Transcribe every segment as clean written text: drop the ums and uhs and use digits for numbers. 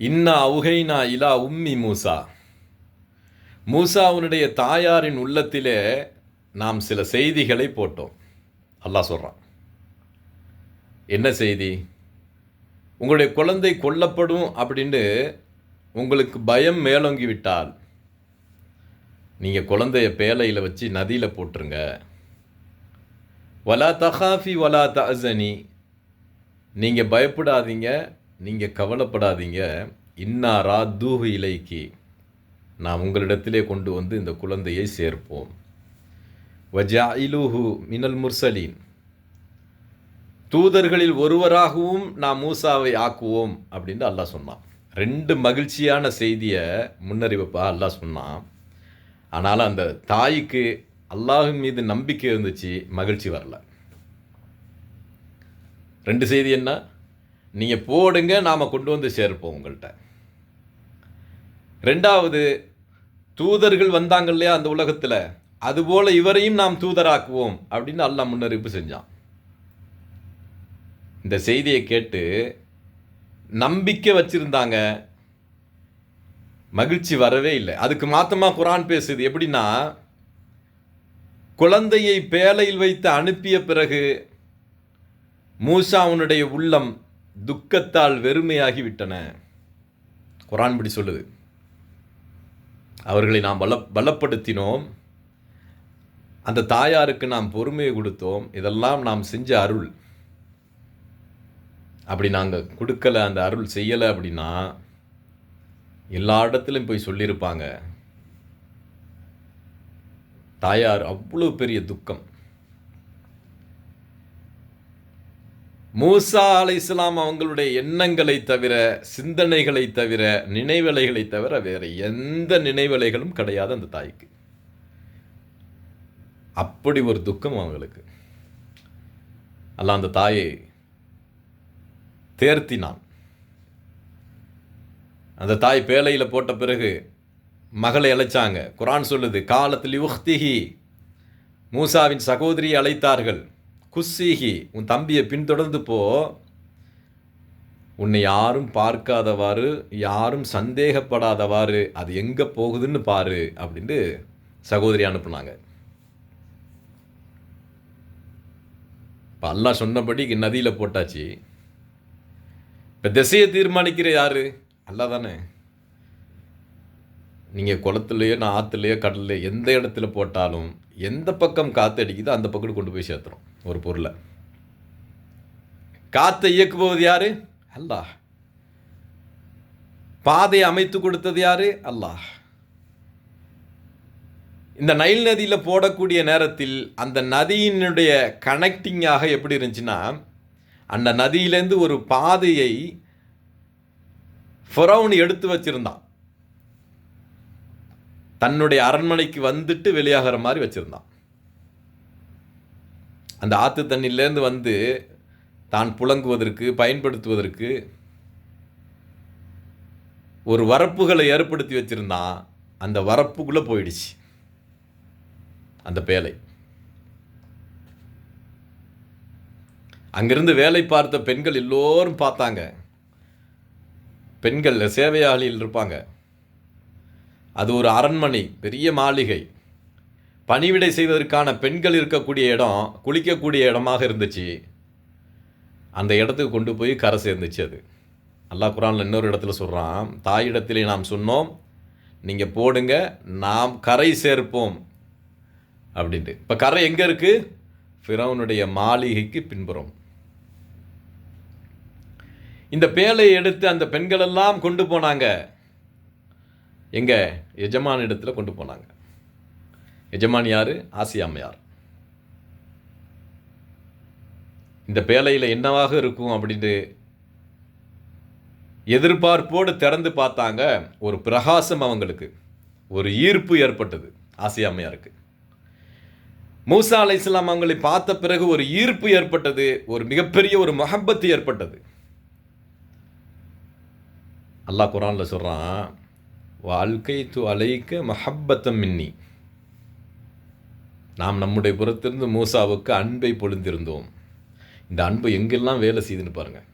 இன்னா அவுகைனா இலா உம்மி மூசா. மூசாவுனுடைய தாயாரின் உள்ளத்திலே நாம் சில செய்திகளை போட்டோம். அல்லாஹ் சொல்கிறான். என்ன செய்தி? உங்களுடைய குழந்தை கொல்லப்படும் அப்படின்னு உங்களுக்கு பயம் மேலோங்கி விட்டால் நீங்கள் குழந்தைய பேலையில் வச்சு நதியில் போட்டுருங்க. வலா தஹாஃபி வலா தஅஸனி, நீங்கள் பயப்படாதீங்க, நீங்கள் கவலைப்படாதீங்க. இன்னா ராத்தூஹு இலைக்கி, நாம் உங்களிடத்திலே கொண்டு வந்து இந்த குழந்தையை சேர்ப்போம். வஜாயிலுஹு மினல் முர்சலீன், தூதர்களில் ஒருவராகவும் நாம் மூசாவை ஆக்குவோம் அப்படின்னு அல்லாஹ் சொன்னான். ரெண்டு மகிழ்ச்சியான செய்தியை முன்னறிவிப்பா அல்லாஹ் சொன்னான். ஆனால் அந்த தாய்க்கு அல்லாஹின் மீது நம்பிக்கை இருந்துச்சு, மகிழ்ச்சி வரல. ரெண்டு செய்தி என்ன? நீங்கள் போடுங்க, நாம் கொண்டு வந்து சேர்ப்போம் உங்கள்கிட்ட. ரெண்டாவது, தூதர்கள் வந்தாங்க இல்லையா அந்த உலகத்தில், அதுபோல் இவரையும் நாம் தூதராக்குவோம் அப்படின்னு அல்லாஹ் முன்னறிவிப்பு செஞ்சான். இந்த செய்தியை கேட்டு நம்பிக்கை வச்சிருந்தாங்க, மகிழ்ச்சி வரவே இல்லை. அதுக்கு மாத்தமாக குரான் பேசுது. எப்படின்னா, குழந்தையை பேலையில் வைத்து அனுப்பிய பிறகு மூசாவுனுடைய உள்ளம் துக்கத்தால் வெறுமையாகி விட்டன. குரான் இப்படி சொல்லுது. அவர்களை நாம் பலப்படுத்தினோம், அந்த தாயாருக்கு நாம் பொறுமையை கொடுத்தோம். இதெல்லாம் நாம் செஞ்ச அருள். அப்படி நாங்கள் கொடுக்கல, அந்த அருள் செய்யலை அப்படின்னா எல்லா இடத்துலையும் போய் சொல்லியிருப்பாங்க. தாயார் அவ்வளோ பெரிய துக்கம். மூசா அலைஹிஸ்ஸலாம் அவங்களுடைய எண்ணங்களை தவிர, சிந்தனைகளை தவிர, நினைவலைகளை தவிர வேற எந்த நினைவலைகளும் கிடையாது அந்த தாய்க்கு. அப்படி ஒரு துக்கம் அவங்களுக்கு. அல்லாஹ் அந்த தாயை தேர்த்தினான். அந்த தாய் பேலையில் போட்ட பிறகு மகளை அழைச்சாங்க. குரான் சொல்லுது, காலத்தில் யுஹ்திஹி, மூசாவின் சகோதரியை அழைத்தார்கள். குஸ்ஸிஹி, உன் தம்பியை பின்தொடர்ந்து போ, உன்னை யாரும் பார்க்காதவாறு, யாரும் சந்தேகப்படாதவாறு அது எங்கே போகுதுன்னு பாரு அப்படின்ட்டு சகோதரி அனுப்புனாங்க. இப்போ அல்லாஹ் சொன்னபடி நதியில் போட்டாச்சு. இப்போ திசையை தீர்மானிக்கிற யாரு? அல்லாஹ் தானே. நீங்கள் குளத்துலையோ ஆற்றுலையோ கடல்லையோ எந்த இடத்துல போட்டாலும் எந்த பக்கம் காற்று அடிக்குதோ அந்த பக்கம் கொண்டு போய் சேர்த்துறோம் ஒரு பொருளை. காற்றை இயக்குபவது யாரு? அல்லாஹ். பாதையை அமைத்து கொடுத்தது யாரு? அல்லாஹ். இந்த நைல் நதியில் போடக்கூடிய நேரத்தில் அந்த நதியினுடைய கனெக்டிங்காக எப்படி இருந்துச்சுன்னா, அந்த நதியிலேருந்து ஒரு பாதையை ஃபிரௌன் எடுத்து வச்சிருந்தான். தன்னுடைய அரண்மனைக்கு வந்துட்டு வெளியாகிற மாதிரி வச்சிருந்தான். அந்த ஆற்று தண்ணியிலேருந்து வந்து தான் புழங்குவதற்கு, பயன்படுத்துவதற்கு ஒரு வரப்புகளை ஏற்படுத்தி வச்சிருந்தான். அந்த வரப்புக்குள்ளே போயிடுச்சு அந்த பேலை. அங்கிருந்து வேலை பார்த்த பெண்கள் எல்லோரும் பார்த்தாங்க. பெண்கள் சேவையாளிகள் இருப்பாங்க. அது ஒரு அரண்மனை, பெரிய மாளிகை. பணிவிடை செய்வதற்கான பெண்கள் இருக்கக்கூடிய இடம், குளிக்கக்கூடிய இடமாக இருந்துச்சு. அந்த இடத்துக்கு கொண்டு போய் கரை சேர்ந்துச்சு அது. அல்லாஹ் குரானில் இன்னொரு இடத்துல சொல்கிறான், தாயிடத்திலே நாம் சொன்னோம், நீங்கள் போடுங்க, நாம் கரை சேர்ப்போம் அப்படின்ட்டு. இப்போ கரை எங்கே இருக்குது? ஃபிரௌனுடைய மாளிகைக்கு பின்புறம். இந்த பேலையை எடுத்து அந்த பெண்களெல்லாம் கொண்டு போனாங்க. எங்கே? எஜமான் இடத்துல கொண்டு போனாங்க. எஜமான் யார்? ஆசியா அம்மையார். இந்த பேலையில் என்னவாக இருக்கும் அப்படின்ட்டு எதிர்பார்ப்போடு திறந்து பார்த்தாங்க. ஒரு பிரகாசம், அவங்களுக்கு ஒரு ஈர்ப்பு ஏற்பட்டது ஆசியா அம்மையாருக்கு. மூசா அலைஹிஸ்ஸலாம் அவங்களை பார்த்த பிறகு ஒரு ஈர்ப்பு ஏற்பட்டது, ஒரு மிகப்பெரிய ஒரு மஹப்பத்து ஏற்பட்டது. அல்லாஹ் குரானில் சொல்கிறான், வாழ்க்கைத்து அலைக்க மஹப்பத்தம் மின்னி, நாம் நம்முடைய புறத்திலிருந்து மூசாவுக்கு அன்பை பொழிந்திருந்தோம். இந்த அன்பு எங்கெல்லாம் வேலை செய்துன்னு பாருங்கள்.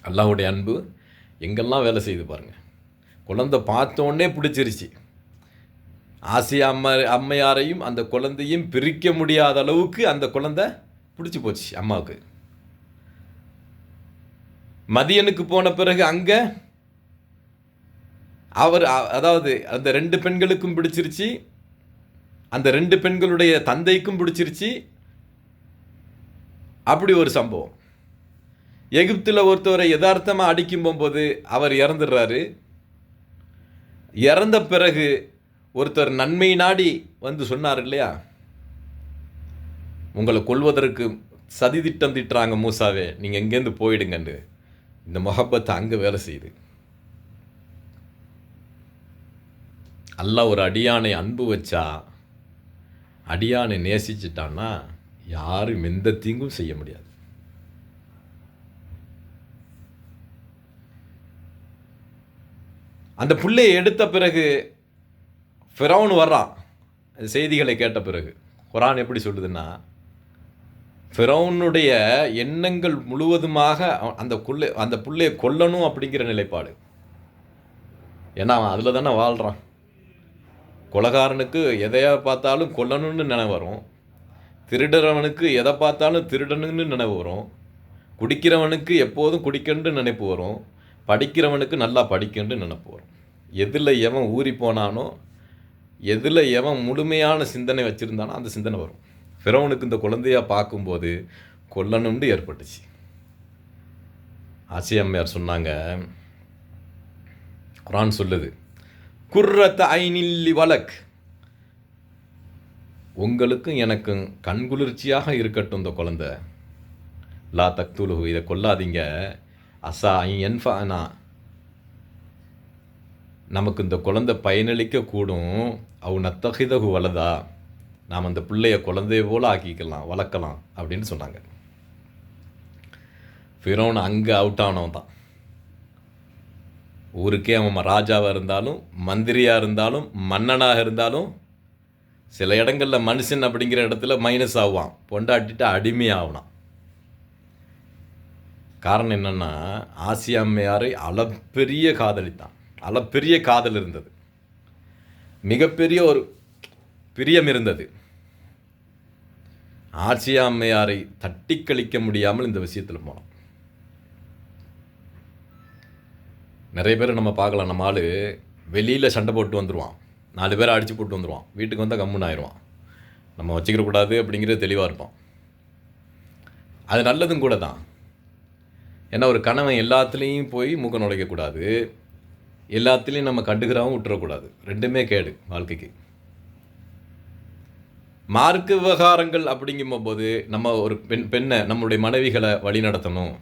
அல்லாஹ்வுடைய அன்பு எங்கெல்லாம் வேலை செய்து பாருங்கள். குழந்தை பார்த்தோன்னே பிடிச்சிருச்சு. ஆசியா அம்மையாரையும் அந்த குழந்தையும் பிரிக்க முடியாத அளவுக்கு அந்த குழந்தை பிடிச்சி போச்சு அம்மாவுக்கு. மதியனுக்கு போன பிறகு அங்கே அதாவது அந்த 2 பெண்களுக்கும் பிடிச்சிருச்சு, அந்த 2 பெண்களுடைய தந்தைக்கும் பிடிச்சிருச்சு. அப்படி ஒரு சம்பவம். எகிப்தில் ஒருத்தவரை யதார்த்தமாக அடிக்கும் போகும்போது அவர் இறந்துடுறாரு. இறந்த பிறகு ஒருத்தர் நன்மை நாடி வந்து சொன்னார் இல்லையா, உங்களை கொல்வதற்கு சதி திட்டம் திட்டுறாங்க மூசாவே, நீங்கள் எங்கேருந்து போயிடுங்கன்னு. இந்த முஹப்பத்தை அங்கே வேலை செய்யுது. அல்லாஹ் ஒரு அடியானை அன்பு வச்சா, அடியானை நேசிச்சிட்டான்னா யாரும் எந்த தீங்கும் செய்ய முடியாது. அந்த புள்ளையை எடுத்த பிறகு ஃபிரௌன் வர்றான். செய்திகளை கேட்ட பிறகு குர்ஆன் எப்படி சொல்லுதுன்னா, ஃபிரௌனுடைய எண்ணங்கள் முழுவதுமாக அந்த புள்ளையை கொல்லணும் அப்படிங்கிற நிலைப்பாடு. ஏன்னா அவன் அதில் தானே வாழ்கிறான். கொலைகாரனுக்கு எதையா பார்த்தாலும் கொல்லணும்னு நினைவு வரும். திருடுறவனுக்கு எதை பார்த்தாலும் திருடணுன்னு நினைவு வரும். குடிக்கிறவனுக்கு எப்போதும் குடிக்கணுன்னு நினைப்பு வரும். படிக்கிறவனுக்கு நல்லா படிக்கணுன்னு நினைப்பு வரும். எதில் எவன் ஊறி போனானோ, எதில் எவன் முழுமையான சிந்தனை வச்சுருந்தானோ அந்த சிந்தனை வரும். ஃபிரௌனுக்கு இந்த குழந்தையாக பார்க்கும்போது கொல்லணும்னு ஏற்பட்டுச்சு. ஆசியா அம்மையார் சொன்னாங்க, குர்ஆன் சொல்லுது, குர்ரத்த ஐனில்லி வலக், உங்களுக்கும் எனக்கும் கண்குளிர்ச்சியாக இருக்கட்டும் இந்த குழந்தை. லா தக்துலுஹு, இதை கொல்லாதீங்க. அசா என்ஃபானா, நமக்கு இந்த குழந்தை பயனளிக்க கூடும். அவ நத்தகிதகு வலதா, நாம் அந்த பிள்ளைய குழந்தைய போல் ஆக்கிக்கலாம், வளர்க்கலாம் அப்படின்னு சொன்னாங்க. ஃபிரௌன் அங்கே அவுட் ஆனவன் தான். ஊருக்கே அவன் ராஜாவாக இருந்தாலும், மந்திரியாக இருந்தாலும், மன்னனாக இருந்தாலும், சில இடங்களில் மனுஷன் அப்படிங்கிற இடத்துல மைனஸ் ஆகுவான். பொண்டாட்டிட்டு அடிமையாகலாம். காரணம் என்னென்னா, ஆசியா அம்மையாரை அளப்பெரிய காதலித்தான். அளப்பெரிய காதல் இருந்தது. மிகப்பெரிய ஒரு பிரியம் இருந்தது. ஆசியா அம்மையாரை தட்டி கழிக்க முடியாமல் இந்த விஷயத்தில் போனோம். நிறைய பேர் நம்ம பார்க்கலாம். நம்ம ஆள் வெளியில் சண்டை போட்டு வந்துடுவான், 4 பேரை அடித்து போட்டு வந்துடுவான், வீட்டுக்கு வந்தால் கம்முன்னு ஆயிடுவான். நம்ம வச்சுக்கிறக்கூடாது அப்படிங்கிறது தெளிவாக இருப்பான். அது நல்லதும் கூட தான். ஏன்னா ஒரு கணவன் எல்லாத்துலேயும் போய் மூக்க நுழைக்கக்கூடாது, எல்லாத்துலேயும் நம்ம கண்டுக்கிறாவும் விட்டுறக்கூடாது. ரெண்டுமே கேடு வாழ்க்கைக்கு. மார்க்க விவகாரங்கள் அப்படிங்கும்போது நம்ம ஒரு பெண்ணை, நம்மளுடைய மனைவிகளை வழி நடத்தணும்.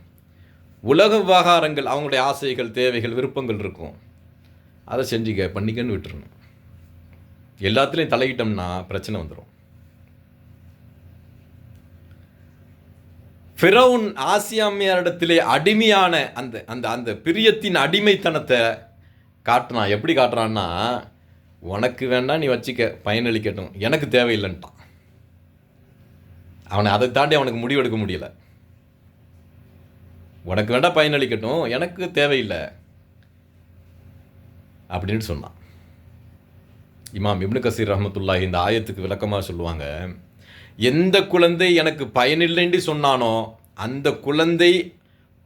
உலக விவகாரங்கள், அவங்களுடைய ஆசைகள், தேவைகள், விருப்பங்கள் இருக்கும், அதை செஞ்சுக்க பண்ணிக்கன்னு விட்டுறணும். எல்லாத்துலேயும் தலையிட்டோம்னா பிரச்சனை வந்துடும். ஃபிரௌன் ஆசியா அம்மையாரிடத்திலே அடிமையான அந்த அந்த அந்த பிரியத்தின் அடிமைத்தனத்தை காட்டுறான். எப்படி காட்டுறான்னா, உனக்கு வேண்டாம் நீ வச்சுக்க, பயனளிக்கட்டும், எனக்கு தேவையில்லைன்ட்டான். அவனை அதை தாண்டி அவனுக்கு முடிவெடுக்க முடியல. உனக்கு வேண்டாம் பயனளிக்கட்டும், எனக்கு தேவையில்லை அப்படின்னு சொன்னான். இமாம் இப்னு கசீர் ரஹ்மத்துல்லாஹி இந்த ஆயத்துக்கு விளக்கமாக சொல்லுவாங்க, எந்த குழந்தை எனக்கு பயனில்லைன்னு சொன்னானோ அந்த குழந்தை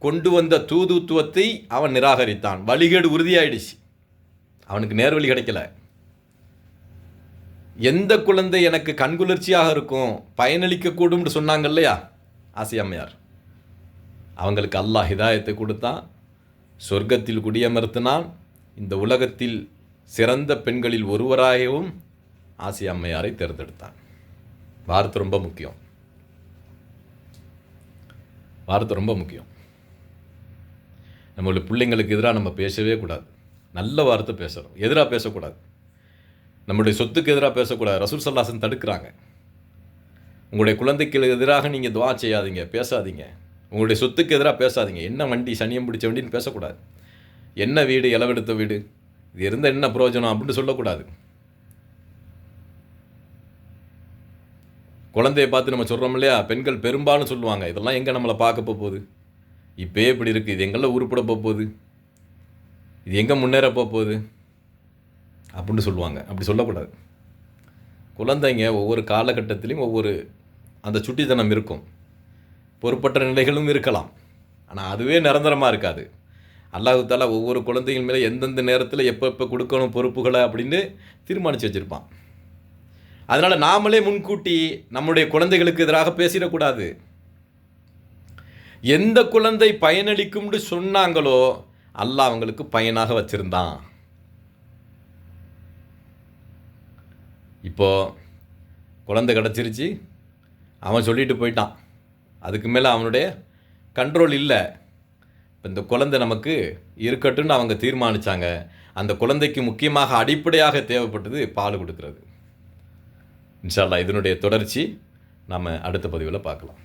கொண்டு வந்த தூதுத்துவத்தை அவன் நிராகரித்தான். வழிகேடு உறுதியாயிடுச்சு, அவனுக்கு நேர்வழி கிடைக்கல. எந்த குழந்தை எனக்கு கண்குளிர்ச்சியாக இருக்கும், பயனளிக்கக்கூடும் சொன்னாங்க இல்லையா ஆசியா அம்மையார், அவங்களுக்கு அல்லாஹ் ஹிதாயத்தை கொடுத்தான், சொர்க்கத்தில் குடியமர்த்தினான். இந்த உலகத்தில் சிறந்த பெண்களில் ஒருவராகவும் ஆசியா அம்மையாரை தேர்ந்தெடுத்தான். வார்த்தை ரொம்ப முக்கியம். வார்த்தை ரொம்ப முக்கியம். நம்மளுடைய பிள்ளைங்களுக்கு எதிராக நம்ம பேசவே கூடாது. நல்ல வார்த்தை பேசணும், எதிராக பேசக்கூடாது. நம்முடைய சொத்துக்கு எதிராக பேசக்கூடாது. ரசூல் ஸல்லல்லாஹு அலைஹி வஸல்லம் தடுக்கிறாங்க. உங்களுடைய குழந்தைக்கு எதிராக நீங்கள் துஆ செய்யாதீங்க, பேசாதீங்க. உங்களுடைய சொத்துக்கு எதிராக பேசாதீங்க. என்ன வண்டி, சனியம் பிடிச்ச வண்டின்னு பேசக்கூடாது. என்ன வீடு, இளவெடுத்த வீடு, இது இருந்தால் என்ன பிரயோஜனம் அப்படின்னு சொல்லக்கூடாது. குழந்தையை பார்த்து நம்ம சொல்கிறோம் இல்லையா, பெண்கள் பெரும்பாலும் சொல்லுவாங்க, இதெல்லாம் எங்கே நம்மளை பார்க்க போகுது, இப்போயே இப்படி இருக்குது, இது எங்கெல்லாம் உருப்பட போகுது, இது எங்கே முன்னேற போகுது அப்படின்னு சொல்லுவாங்க. அப்படி சொல்லக்கூடாது. குழந்தைங்க ஒவ்வொரு காலகட்டத்திலையும் ஒவ்வொரு அந்த சுட்டித்தனம் இருக்கும். பொறுப்பற்ற நிலைகளும் இருக்கலாம். ஆனால் அதுவே நிரந்தரமாக இருக்காது. அல்லாஹ் தஆலா ஒவ்வொரு குழந்தைகள் மேலே எந்தெந்த நேரத்தில் எப்போ கொடுக்கணும் பொறுப்புகளை அப்படின்னு தீர்மானித்து வச்சுருப்பான். அதனால் நாமளே முன்கூட்டி நம்முடைய குழந்தைகளுக்கு எதிராக பேசிடக்கூடாது. எந்த குழந்தை பயனளிக்கும்னு சொன்னாங்களோ அல்லாஹ் அவங்களுக்கு பயனாக வச்சுருந்தான். இப்போது குழந்தை கிடச்சிருச்சு, அவன் சொல்லிட்டு போயிட்டான். அதுக்கு மேலே அவனுடைய கண்ட்ரோல் இல்லை. இப்போ இந்த குழந்தை நமக்கு இருக்கட்டும்னு அவங்க தீர்மானித்தாங்க. அந்த குழந்தைக்கு முக்கியமாக அடிப்படையாக தேவைப்பட்டது பால் கொடுக்கறது. இன்ஷா அல்லாஹ் இதனுடைய தொடர்ச்சி நம்ம அடுத்த பதிவில் பார்க்கலாம்.